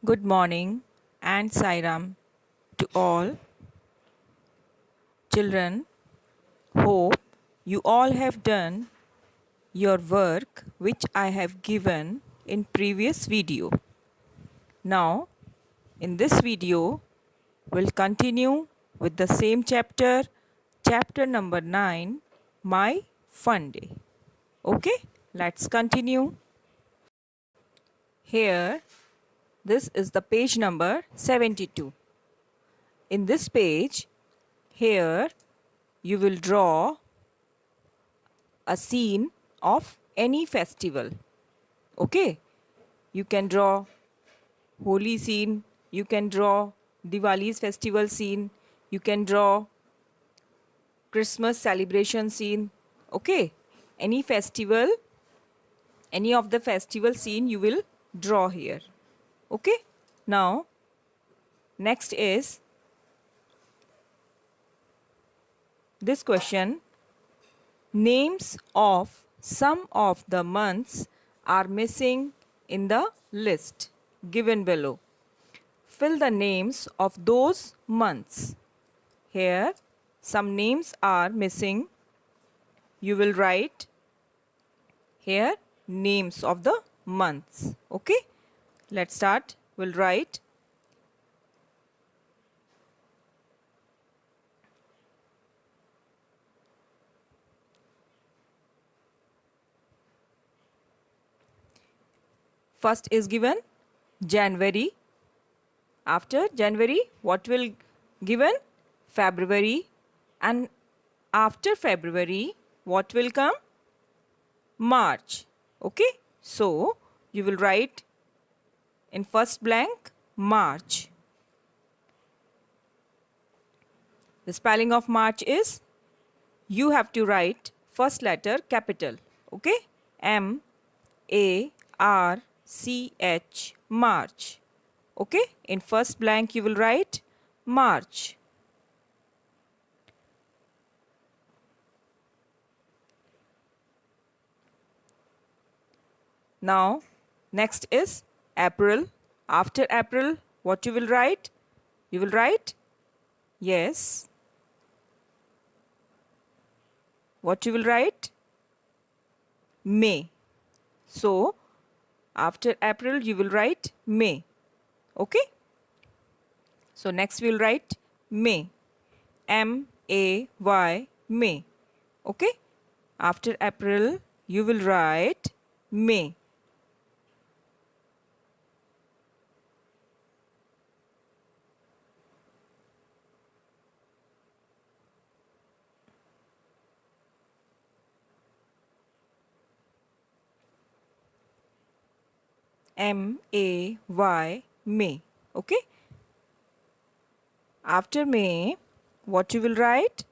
Good morning and Sairam to all children. Hope you all have done your work which I have given in previous video. Now in this video we'll continue with the same chapter number 9, My Fun Day. Okay, let's continue. Here this is the page number 72. In this page, here you will draw a scene of any festival. Okay, you can draw Holi scene, you can draw Diwali's festival scene, you can draw Christmas celebration scene. Okay, any festival, any of the festival scene you will draw here. Okay, now next is this question. Names of some of the months are missing in the list given below. Fill the names of those months. Here, some names are missing. You will write here names of the months. Okay, let's start. We'll write first is given January. After January, what will given? February. And after February, what will come? March. Okay, so you will write in first blank March. The spelling of March is, you have to write first letter capital. Okay, M-A-R-C-H, March. Okay, in first blank you will write March. Now next is April. After April, what you will write? You will write, yes, what you will write? May. So after April you will write May. Okay, so next we will write May, M-A-Y, May. Okay, after April you will write May. M-A-Y, May. Okay, after May, what you will write?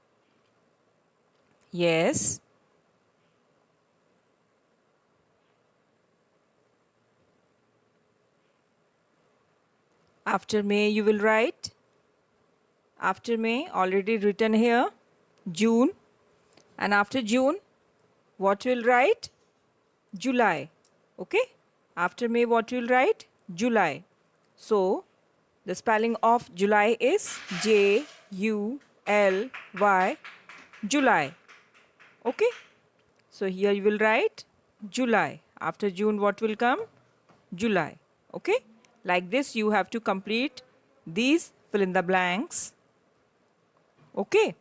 Yes, after May you will write, after May already written here, June. And after June, what will write? July. Okay, after May what will write? July. So the spelling of July is J-U-L-Y, July. Okay, so here you will write July. After June what will come? July. Okay, like this you have to complete these fill in the blanks. Okay,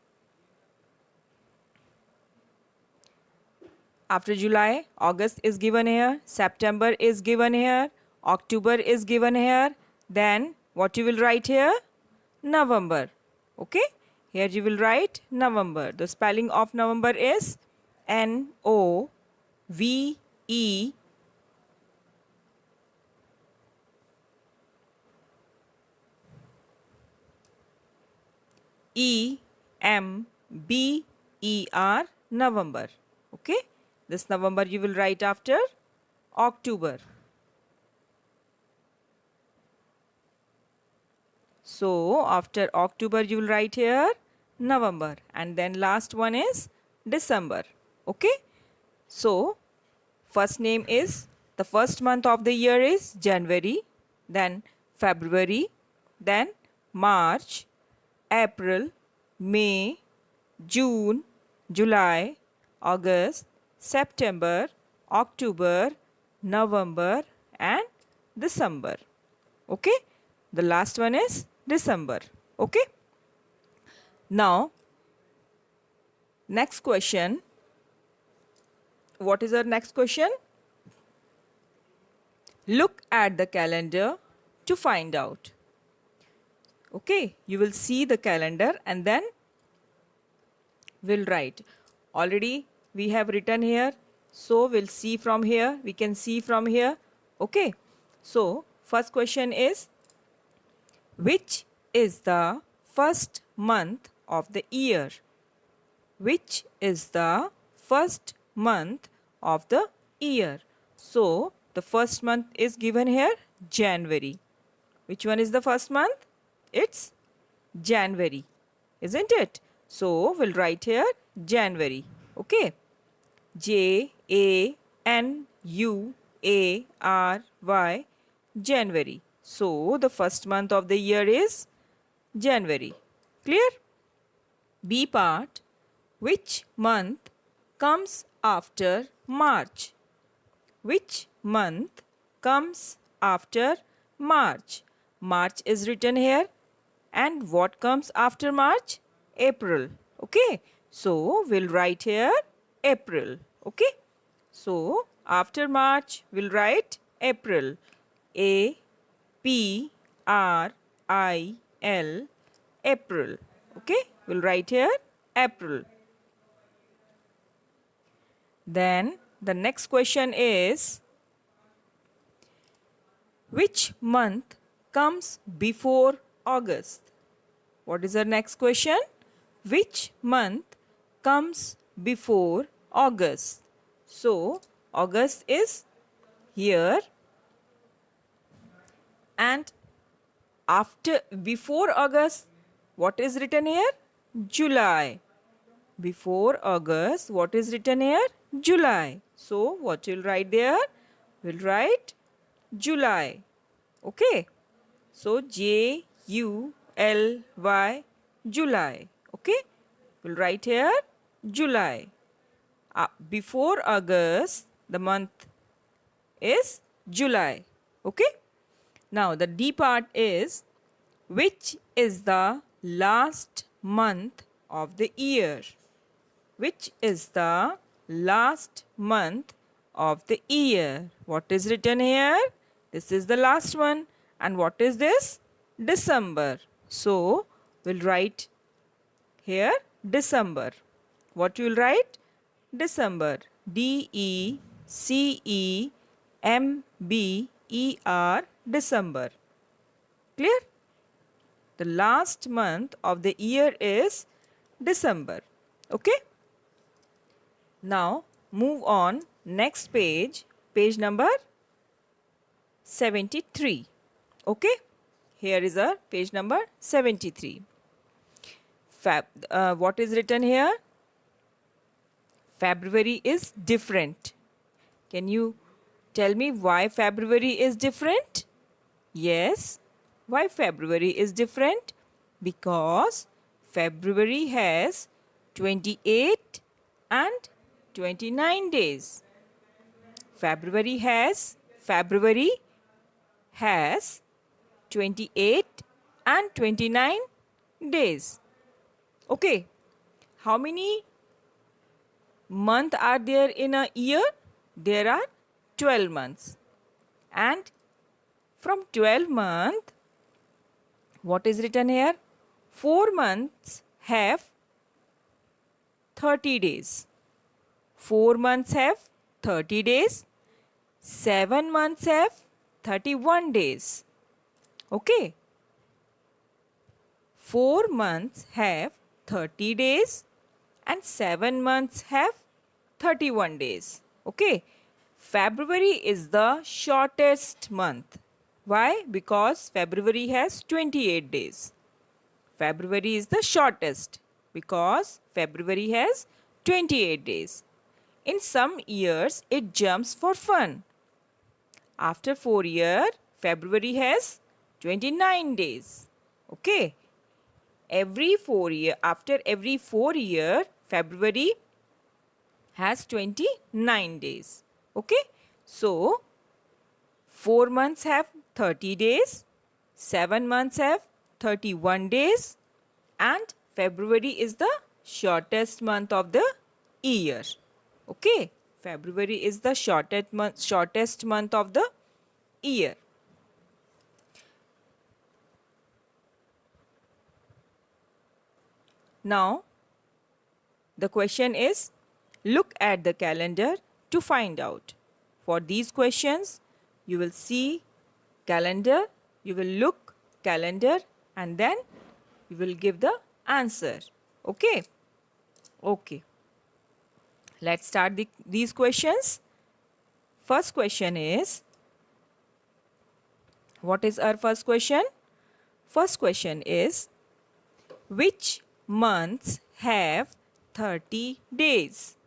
after July, August is given here, September is given here, October is given here. Then what you will write here? November. Okay, here you will write November. The spelling of November is N-O-V-E E-M-B-E-R, November. Okay, this November you will write after October. So after October you will write here November, and then last one is December. Okay, so first name is, the first month of the year is January, then February, then March, April, May, June, July, August, September, October, November and December. Okay, the last one is December. Okay, now next question. What is our next question? Look at the calendar to find out. Okay, you will see the calendar and then we'll write. Already we have written here, so we'll see from here. We can see from here. Okay, so first question is, which is the first month of the year? Which is the first month of the year? So the first month is given here, January. Which one is the first month? It's January, isn't it? So we'll write here January. Okay, January, January. So the first month of the year is January. Clear? B part. Which month comes after March? Which month comes after March? March is written here. And what comes after March? April. Okay. So we'll write here April. Okay. So after March we'll write April. A-P-R-I-L. April. Okay. We'll write here April. Then the next question is, which month comes before August? What is our next question? Which month comes before August? So August is here and before August, what is written here? July. Before August, what is written here? July. So what you'll write there? We'll write July. Okay. So July, July. Okay. We'll write here July. Before August, the month is July. Okay. Now the D part is, which is the last month of the year? Which is the last month of the year? What is written here? This is the last one. And what is this? December. So we'll write here December. What you will write? December. D-E-C-E-M-B-E-R. December. Clear? The last month of the year is December. Okay? Now move on. Next page. Page number 73. Okay? Here is our page number 73. What is written here? February is different. Can you tell me why February is different? Yes. Why February is different? Because February has 28 and 29 days. February has 28 and 29 days. Okay. How many months are there in a year? There are 12 months. And from 12 months, what is written here? 4 months have 30 days. 4 months have 30 days. 7 months have 31 days. Okay. 4 months have 30 days and 7 months have 31 days. Okay. February is the shortest month. Why? Because February has 28 days. February is the shortest because February has 28 days. In some years, it jumps for fun. After 4 years, February has 29 days. Okay. Every 4 year, after every 4 year, February has 29 days. Okay. So 4 months have 30 days, 7 months have 31 days, and February is the shortest month of the year. Okay, February is the shortest month of the year. Now, the question is, look at the calendar to find out. For these questions, you will see calendar, you will look calendar, and then you will give the answer. Okay? Okay. Let's start these questions. First question is, what is our first question? First question is, which months have 30 days?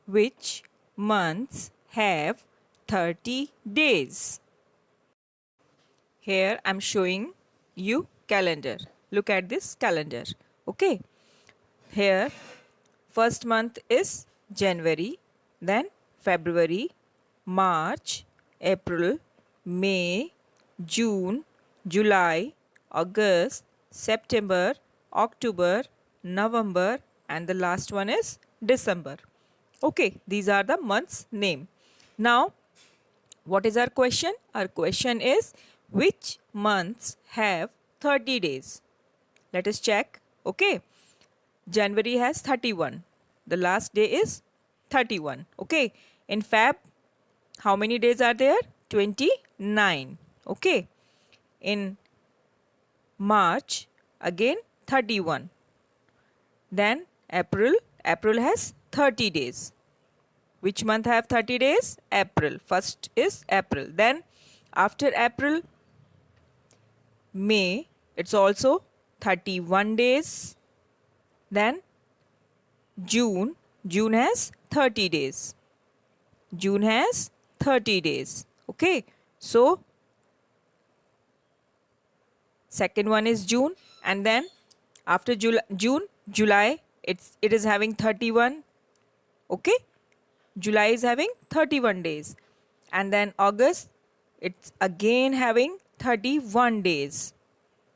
Which months have 30 days? Here I'm showing you calendar. Look at this calendar. Okay. Here first month is January, then February, March, April, May, June, July, August, September, October, November, and the last one is December. Okay, these are the months name. Now, what is our question? Our question is, which months have 30 days? Let us check. Okay. January has 31. The last day is 31. Okay. In Feb, how many days are there? 29. Okay. In March, again 31. Then April has 30 days. Which month have 30 days? April. First is April. Then after April, May, it's also 31 days. Then June has 30 days. June has 30 days. Okay. So second one is June, and then after July, it is having 31. Okay. July is having 31 days. And then August, it's again having 31 days.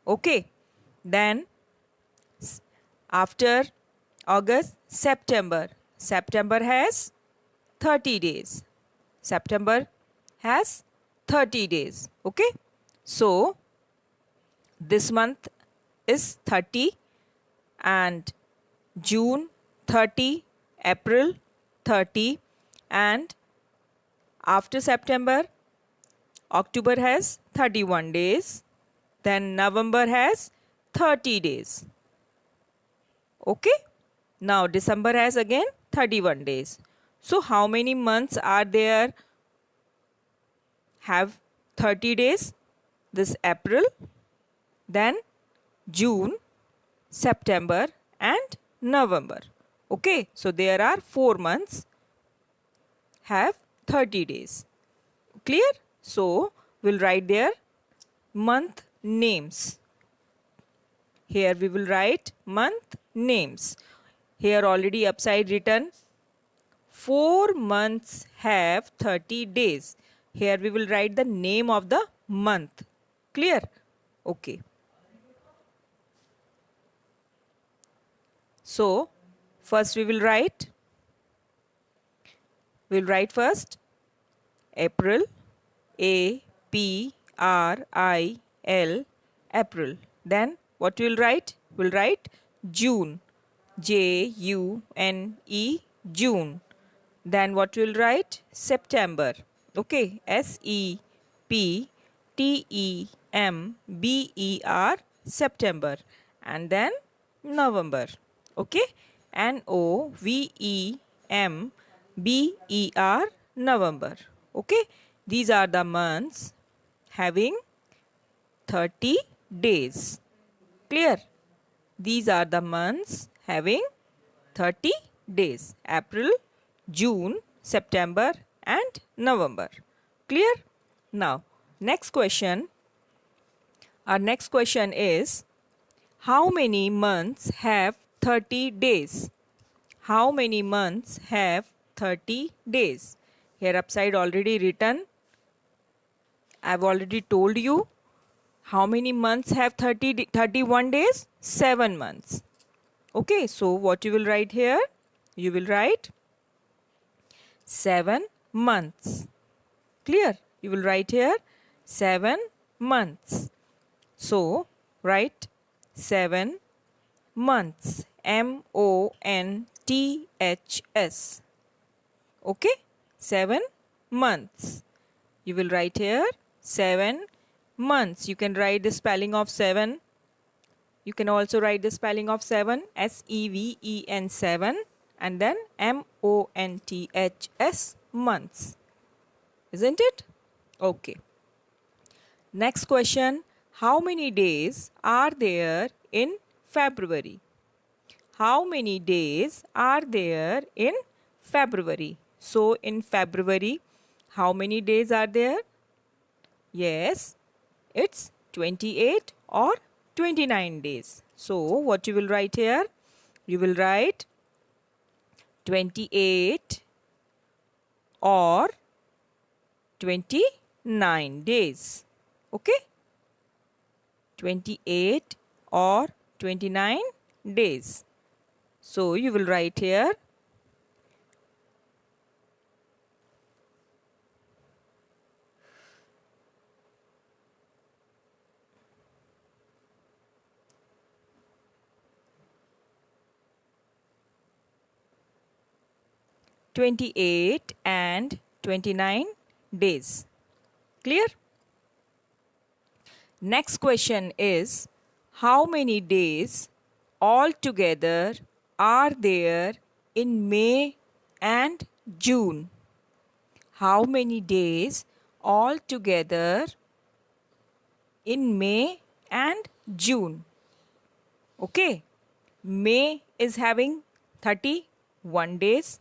Okay. Then after August, September. September has 30 days. September has 30 days. Okay. So this month is 30, and June 30, April 30, and after September, October has 31 days. Then November has 30 days. Okay. Now December has again 31 days. So how many months are there have 30 days? This April, then June, September, and November. Okay. So there are 4 months have 30 days. Clear? So we'll write their month names. Here we will write month names. Here already upside written 4 months have 30 days. Here we will write the name of the month. Clear? Okay. So first we will write. We'll write first April. A-P-R-I-L. April. Then what we'll write? We'll write June. J-U-N-E. June. Then what we'll write? September. Okay. S-E-P-T-E-M-B-E-R. September. And then November. Okay. N-O-V-E-M-B-E-R. November. Okay. These are the months having 30 days. Clear? These are the months having 30 days. April, June, September, and November. Clear? Now, next question. Our next question is, how many months have 30 days? How many months have 30 days? Here upside already written. I've already told you how many months have 31 days? 7 months. Okay, so what you will write here? You will write 7 months. Clear? You will write here 7 months. So, write 7 months. MONTHS. Okay? 7 months. You will write here 7 months. You can write the spelling of 7. You can also write the spelling of 7, SEVEN 7, and then MONTHS, months. Isn't it? Okay. Next question. How many days are there in February? How many days are there in February? So in February, how many days are there? Yes, it's 28 or 29 days. So what you will write here? You will write 28 or 29 days. Okay? 28 or 29 days. So you will write here 28 and 29 days. Clear? Next question is, how many days altogether are there in May and June? How many days altogether in May and June? Okay. May is having 31 days.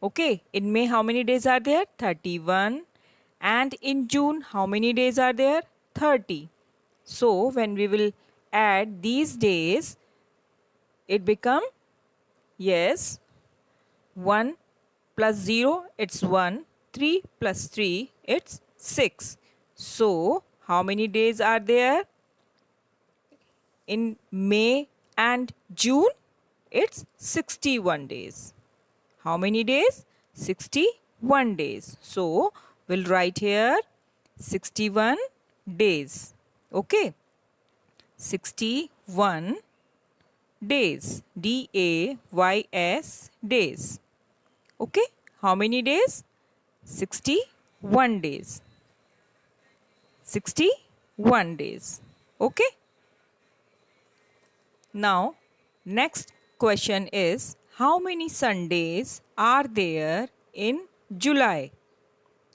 Okay. In May, how many days are there? 31. And in June, how many days are there? 30. So, when we will add these days, it become, yes, 1 plus 0, it's 1. 3 plus 3, it's 6. So, how many days are there in May and June? It's 61 days. How many days? 61 days. So, we'll write here 61 days. Okay. 61 days. DAYS days. Okay. How many days? 61 days. 61 days. Okay. Now, next question is, how many Sundays are there in July?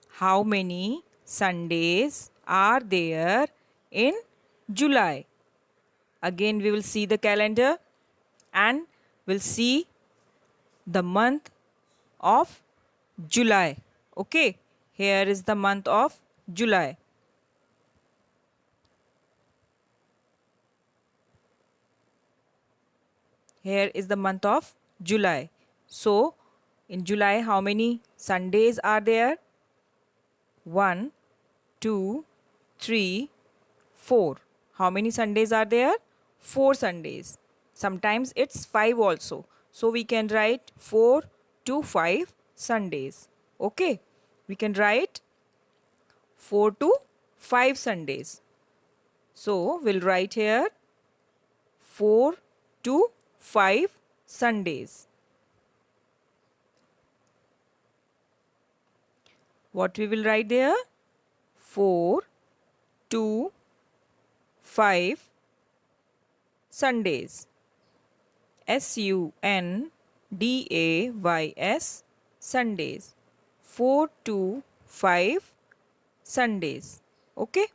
How many Sundays are there in July? Again, we will see the calendar and we'll see the month of July. Okay, here is the month of July. Here is the month of July. So, in July, how many Sundays are there? 1, 2, 3, 4. How many Sundays are there? 4 Sundays. Sometimes it's 5 also. So, we can write 4 to 5 Sundays. Okay. We can write 4 to 5 Sundays. So, we'll write here 4 to 5 Sundays. What we will write there? 4 to 5 Sundays. SUNDAYS, Sundays. 4 to 5 Sundays. Okay.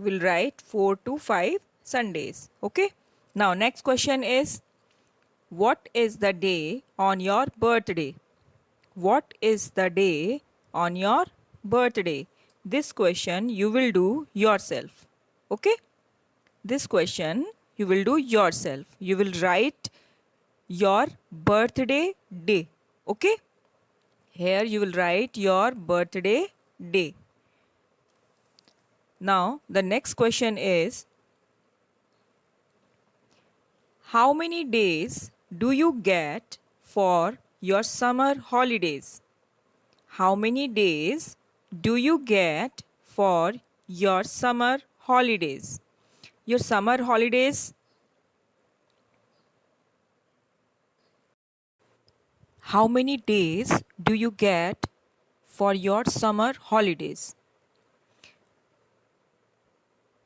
will write 4 to 5 Sundays. Okay. Now next question is, what is the day on your birthday? What is the day on your birthday? This question you will do yourself. Okay. This question you will do yourself. You will write your birthday day. Okay. Here you will write your birthday day. Now the next question is, how many days do you get for your summer holidays? How many days do you get for your summer holidays? Your summer holidays. How many days do you get for your summer holidays?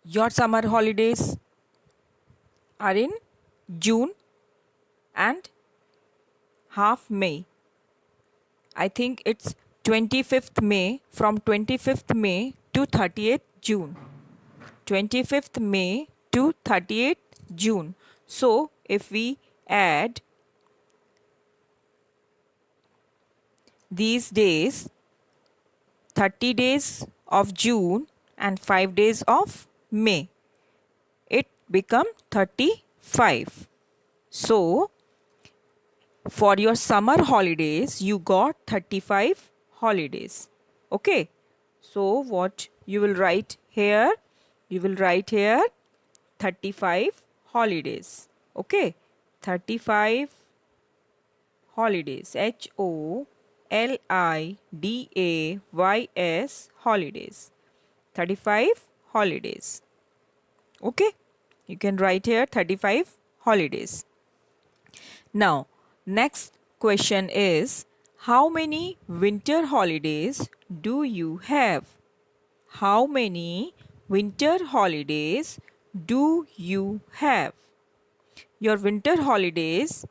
Your summer holidays are in June and half May. I think it's 25th May, from 25th May to 30th June. 25th May to 30th June. So if we add these days, 30 days of June and 5 days of May, it become 35. So for your summer holidays, you got 35 holidays. Okay. So what you will write here? You will write here 35 holidays. Okay. 35 holidays. HOLIDAYS holidays. 35 holidays. Okay. You can write here 35 holidays. Now, next question is, how many winter holidays do you have? How many winter holidays do you have? Your winter holidays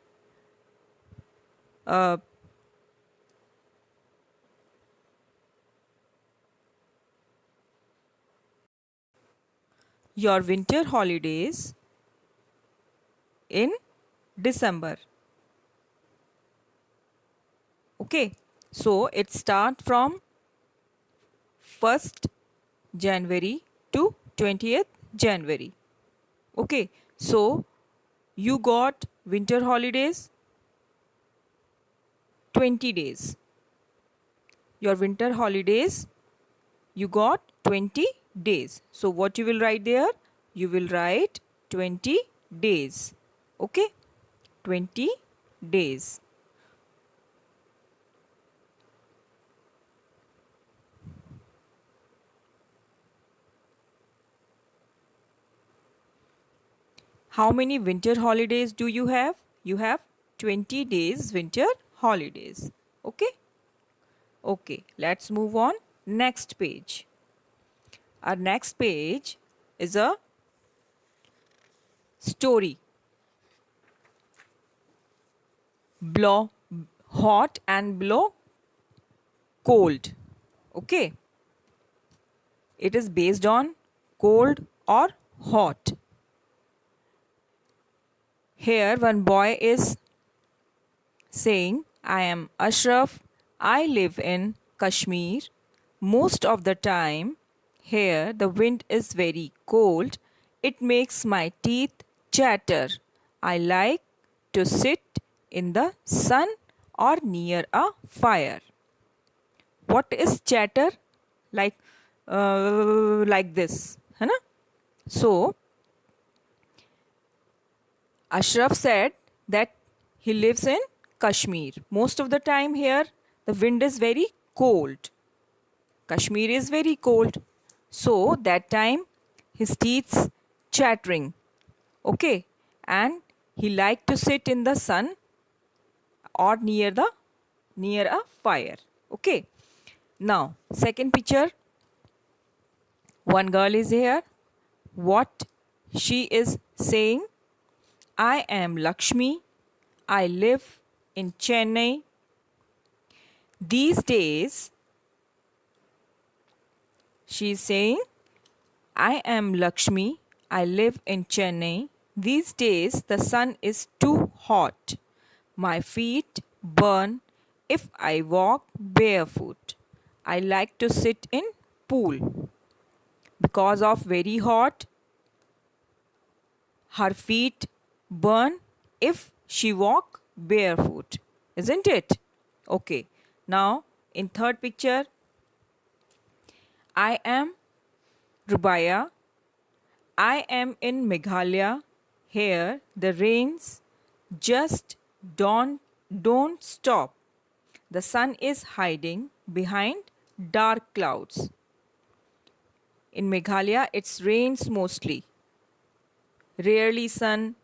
in December. Okay, so it starts from 1st January to 20th January. Okay, so you got winter holidays 20 days. Your winter holidays, you got 20 days. So what you will write there? You will write 20 days. Okay, 20 days. How many winter holidays do you have? You have 20 days winter holidays. Okay. Okay, let's move on. Next page. Our next page is a story. Blow hot and blow cold. Okay. It is based on cold or hot. Here one boy is saying, I am Ashraf. I live in Kashmir. Most of the time here the wind is very cold. It makes my teeth chatter. I like to sit in the sun or near a fire. What is chatter? Like this, है ना? So Ashraf said that he lives in Kashmir. Most of the time here the wind is very cold. Kashmir is very cold. So that time his teeth chattering. Okay. And he liked to sit in the sun or near a fire. Okay. Now second picture. One girl is here. What she is saying? I am Lakshmi. I live in Chennai. These days, she is saying, I am Lakshmi. I live in Chennai. These days the sun is too hot. My feet burn if I walk barefoot. I like to sit in pool. Because of very hot, her feet burn if she walk barefoot. Isn't it? Okay. Now in third picture, I am Rubaya. I am in Meghalaya. Here the rains just don't stop. The sun is hiding behind dark clouds. In Meghalaya it rains mostly. Rarely sun,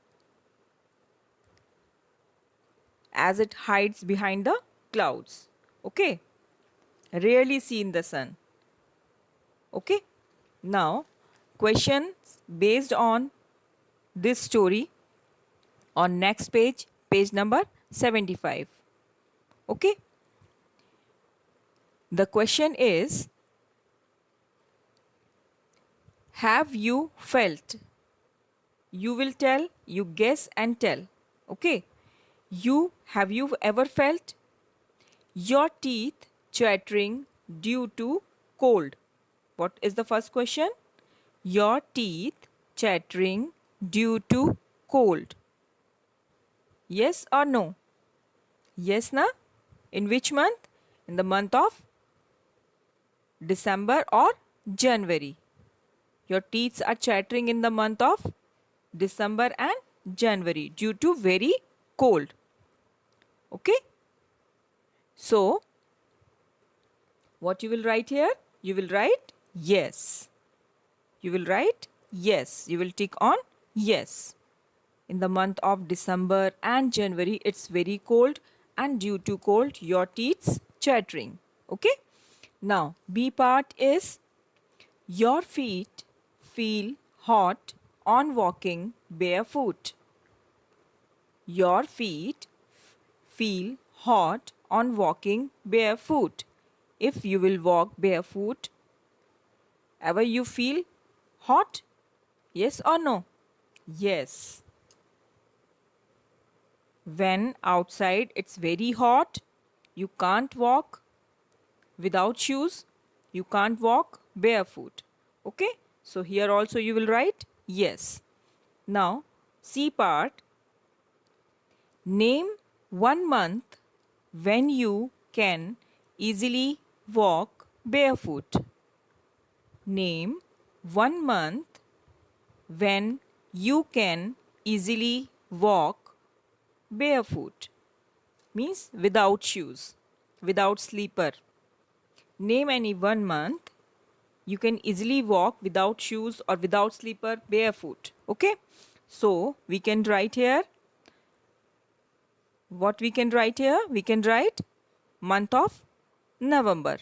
as it hides behind the clouds. Okay? Rarely seen the sun. Okay? Now, questions based on this story on next page, page number 75. Okay? The question is, have you felt? You will tell, you guess and tell. Okay? Have you ever felt your teeth chattering due to cold? What is the first question? Your teeth chattering due to cold. Yes or no? Yes, na? In which month? In the month of December or January. Your teeth are chattering in the month of December and January due to very cold. Okay? So, what you will write here? You will write yes. You will write yes. You will tick on yes. In the month of December and January, it's very cold, and due to cold, your teeth chattering. Okay? Now, B part is your feet feel hot on walking barefoot. Your feet feel hot on walking barefoot. If you will walk barefoot, ever you feel hot? Yes or no? Yes. When outside it's very hot, you can't walk without shoes. You can't walk barefoot. Okay? So here also you will write yes. Now, C part. Name one month when you can easily walk barefoot. Name one month when you can easily walk barefoot. Means without shoes, without slipper. Name any one month you can easily walk without shoes or without slipper barefoot. Okay? So we can write here. What we can write here? We can write month of November.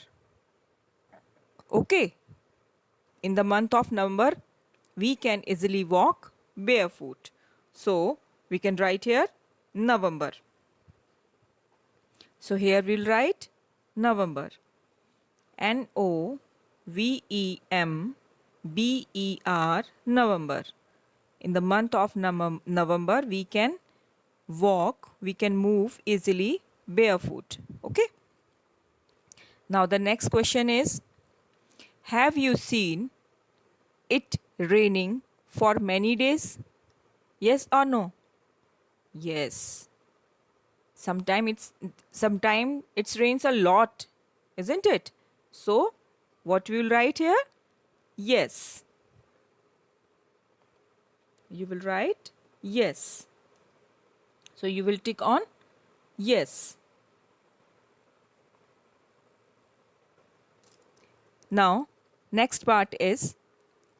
Okay? In the month of November, we can easily walk barefoot. So we can write here November. So here we'll write November. November. November. In the month of November, we can walk, we can move easily barefoot. Okay? Now the next question is, have you seen it raining for many days? Yes or no? Yes. Sometimes it rains a lot, isn't it? So what we will write here? Yes. You will write yes. So you will tick on yes. Now next part is,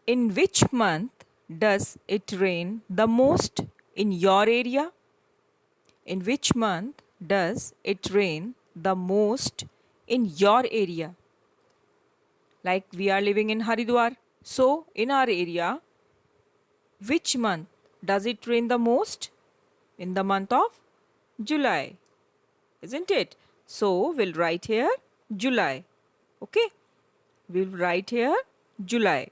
in which month does it rain the most in your area? In which month does it rain the most in your area? Like we are living in Haridwar. So in our area, which month does it rain the most? In the month of July. Isn't it? So we'll write here July. Okay? We'll write here July.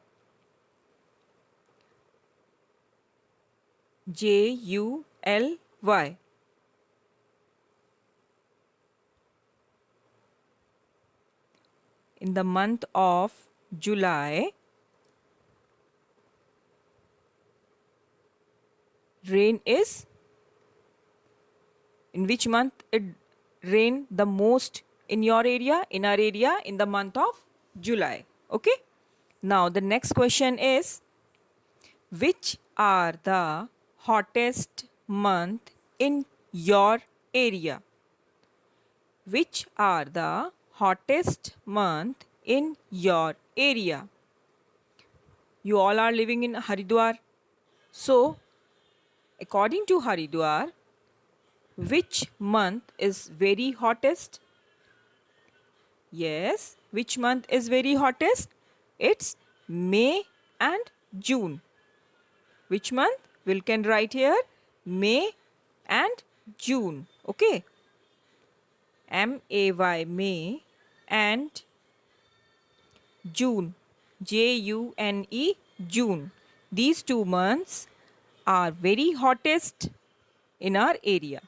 July. In the month of July, rain is, in which month it rain the most in your area, in our area, in the month of July. Okay. Now the next question is, which are the hottest month in your area? Which are the hottest month in your area? You all are living in Haridwar. So, according to Haridwar, which month is very hottest? Yes, which month is very hottest? It's May and June. Which month? We can write here May and June. Okay. M-A-Y, May, and June, June, June. These 2 months are very hottest in our area.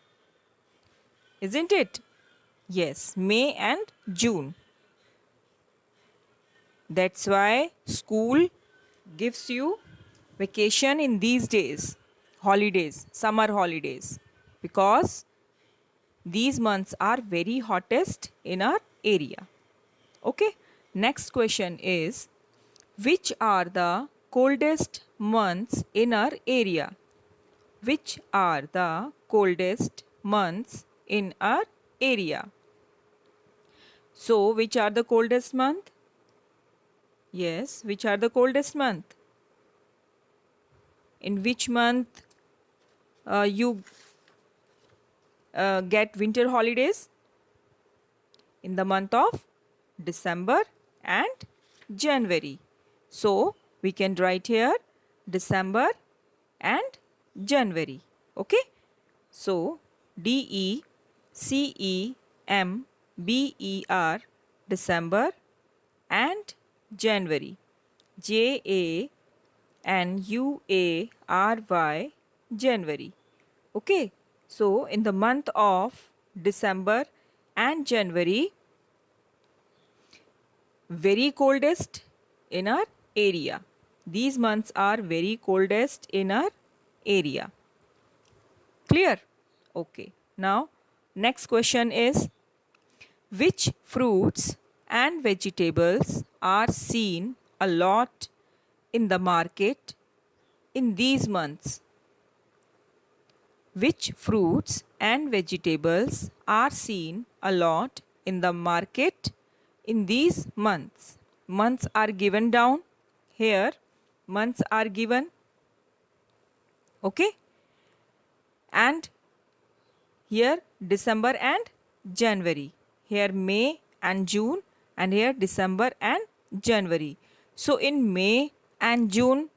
Isn't it? Yes, May and June. That's why school gives you vacation in these days, holidays, summer holidays, because these months are very hottest in our area. Okay, next question is, which are the coldest months in our area? Which are the coldest months in our area? So, which are the coldest month? Yes, which are the coldest month? In which month you get winter holidays? In the month of December and January. So, we can write here December and January. Okay. So, December, December, and January. January, January. Okay. So, in the month of December and January, very coldest in our area. These months are very coldest in our area. Clear? Okay. Now, next question is, which fruits and vegetables are seen a lot in the market in these months? Which fruits and vegetables are seen a lot in the market in these months? Months are given down here. Months are given. Okay. And here December and January. Here May and June, and here December and January. So in May and June,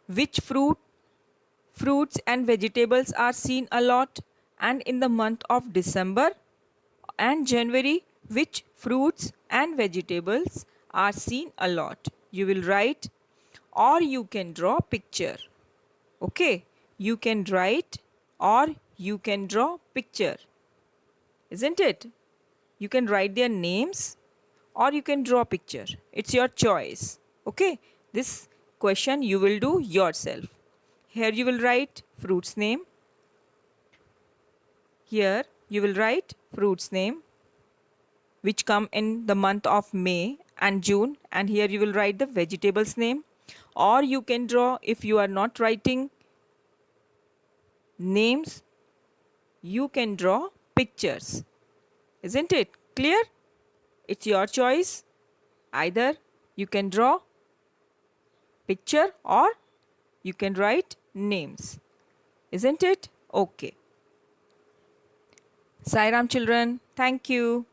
which fruits and vegetables are seen a lot? And in the month of December and January, which fruits and vegetables are seen a lot? You will write, or you can draw picture. Okay, you can write or you can draw picture. Isn't it? You can write their names or you can draw picture. It's your choice. Okay, this question you will do yourself. Here you will write fruit's name. Here you will write fruit's name which come in the month of May and June, and here you will write the vegetable's name. Or you can draw, if you are not writing names, you can draw pictures. Isn't it clear? It's your choice. Either you can draw picture or you can write names. Isn't it? Okay. Sai Ram children, thank you.